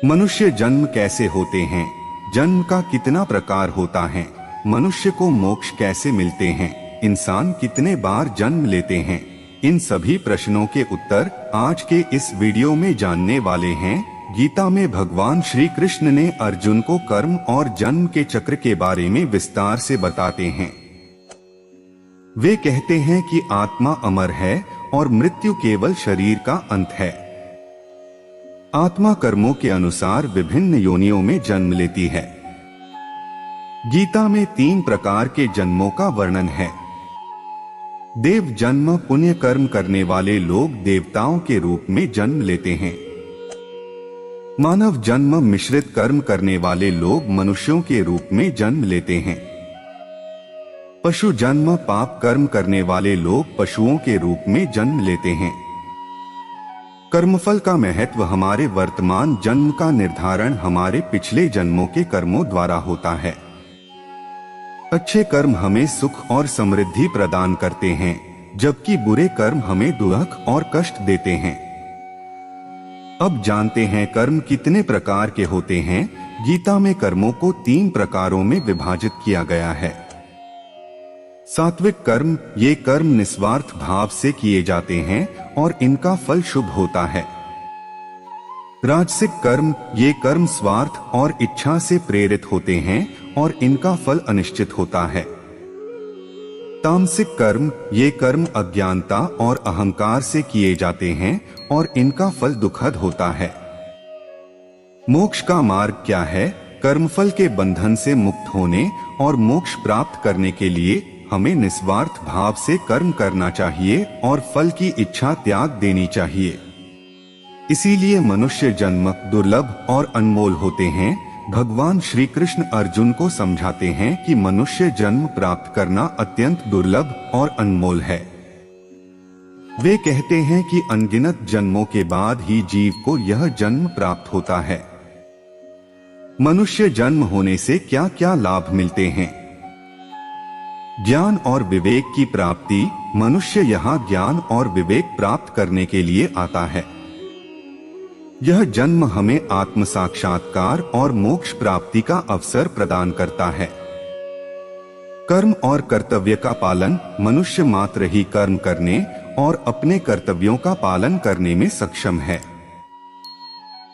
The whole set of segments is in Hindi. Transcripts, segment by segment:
मनुष्य जन्म कैसे होते हैं? जन्म का कितना प्रकार होता है? मनुष्य को मोक्ष कैसे मिलते हैं? इंसान कितने बार जन्म लेते हैं? इन सभी प्रश्नों के उत्तर आज के इस वीडियो में जानने वाले हैं। गीता में भगवान श्री कृष्ण ने अर्जुन को कर्म और जन्म के चक्र के बारे में विस्तार से बताते हैं। वे कहते हैं कि आत्मा अमर है और मृत्यु केवल शरीर का अंत है। आत्मा कर्मों के अनुसार विभिन्न योनियों में जन्म लेती है। गीता में 3 प्रकार के जन्मों का वर्णन है। देव जन्म, पुण्य कर्म करने वाले लोग देवताओं के रूप में जन्म लेते हैं। मानव जन्म, मिश्रित कर्म करने वाले लोग मनुष्यों के रूप में जन्म लेते हैं। पशु जन्म, पाप कर्म करने वाले लोग पशुओं के रूप में जन्म लेते हैं। कर्मफल का महत्व हमारे वर्तमान जन्म का निर्धारण हमारे पिछले जन्मों के कर्मों द्वारा होता है। अच्छे कर्म हमें सुख और समृद्धि प्रदान करते हैं, जबकि बुरे कर्म हमें दुख और कष्ट देते हैं। अब जानते हैं कर्म कितने प्रकार के होते हैं। गीता में कर्मों को 3 प्रकारों में विभाजित किया गया है। सात्विक कर्म, ये कर्म निस्वार्थ भाव से किए जाते हैं और इनका फल शुभ होता है। राजसिक कर्म, ये कर्म स्वार्थ और इच्छा से प्रेरित होते हैं और इनका फल अनिश्चित होता है। तामसिक कर्म, ये कर्म अज्ञानता और अहंकार से किए जाते हैं और इनका फल दुखद होता है। मोक्ष का मार्ग क्या है? कर्मफल के बंधन से मुक्त होने और मोक्ष प्राप्त करने के लिए हमें निस्वार्थ भाव से कर्म करना चाहिए और फल की इच्छा त्याग देनी चाहिए। इसीलिए मनुष्य जन्म दुर्लभ और अनमोल होते हैं। भगवान श्री कृष्ण अर्जुन को समझाते हैं कि मनुष्य जन्म प्राप्त करना अत्यंत दुर्लभ और अनमोल है। वे कहते हैं कि अनगिनत जन्मों के बाद ही जीव को यह जन्म प्राप्त होता है। मनुष्य जन्म होने से क्या क्या लाभ मिलते हैं? ज्ञान और विवेक की प्राप्ति। मनुष्य यहाँ ज्ञान और विवेक प्राप्त करने के लिए आता है। यह जन्म हमें आत्म साक्षात्कार और मोक्ष प्राप्ति का अवसर प्रदान करता है। कर्म और कर्तव्य का पालन। मनुष्य मात्र ही कर्म करने और अपने कर्तव्यों का पालन करने में सक्षम है।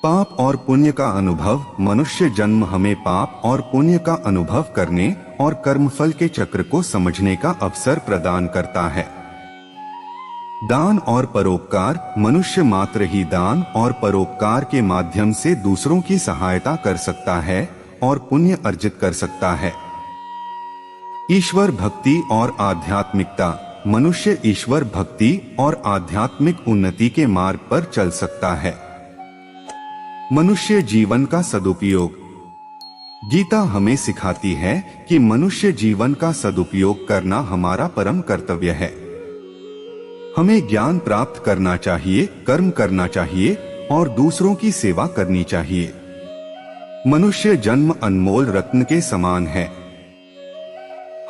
पाप और पुण्य का अनुभव। मनुष्य जन्म हमें पाप और पुण्य का अनुभव करने और कर्मफल के चक्र को समझने का अवसर प्रदान करता है। दान और परोपकार। मनुष्य मात्र ही दान और परोपकार के माध्यम से दूसरों की सहायता कर सकता है और पुण्य अर्जित कर सकता है। ईश्वर भक्ति और आध्यात्मिकता। मनुष्य ईश्वर भक्ति और आध्यात्मिक उन्नति के मार्ग पर चल सकता है। मनुष्य जीवन का सदुपयोग। गीता हमें सिखाती है कि मनुष्य जीवन का सदुपयोग करना हमारा परम कर्तव्य है। हमें ज्ञान प्राप्त करना चाहिए, कर्म करना चाहिए और दूसरों की सेवा करनी चाहिए। मनुष्य जन्म अनमोल रत्न के समान है।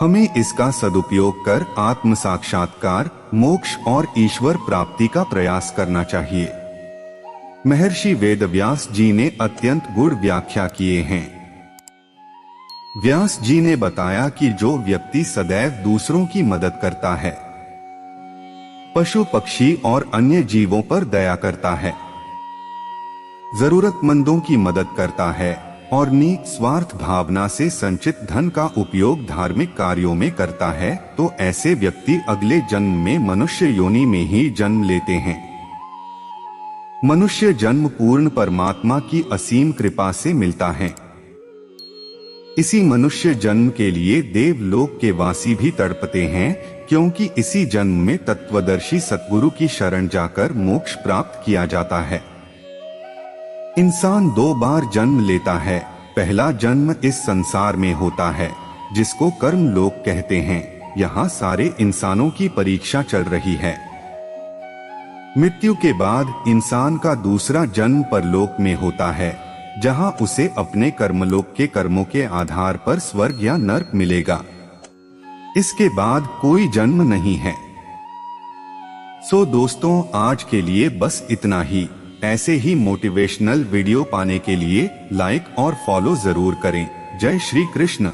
हमें इसका सदुपयोग कर आत्म साक्षात्कार, मोक्ष और ईश्वर प्राप्ति का प्रयास करना चाहिए। महर्षि वेदव्यास जी ने अत्यंत गूढ़ व्याख्या किए हैं। व्यास जी ने बताया कि जो व्यक्ति सदैव दूसरों की मदद करता है, पशु पक्षी और अन्य जीवों पर दया करता है, जरूरतमंदों की मदद करता है और निस्वार्थ भावना से संचित धन का उपयोग धार्मिक कार्यों में करता है, तो ऐसे व्यक्ति अगले जन्म में मनुष्य योनि में ही जन्म लेते हैं। मनुष्य जन्म पूर्ण परमात्मा की असीम कृपा से मिलता है। इसी मनुष्य जन्म के लिए देवलोक के वासी भी तड़पते हैं, क्योंकि इसी जन्म में तत्वदर्शी सद्गुरु की शरण जाकर मोक्ष प्राप्त किया जाता है। इंसान 2 बार जन्म लेता है। पहला जन्म इस संसार में होता है, जिसको कर्म लोक कहते हैं। यहाँ सारे इंसानों की परीक्षा चल रही है। मृत्यु के बाद इंसान का दूसरा जन्म परलोक में होता है, जहां उसे अपने कर्मलोक के कर्मों के आधार पर स्वर्ग या नरक मिलेगा। इसके बाद कोई जन्म नहीं है। सो दोस्तों, आज के लिए बस इतना ही। ऐसे ही मोटिवेशनल वीडियो पाने के लिए लाइक और फॉलो जरूर करें। जय श्री कृष्ण।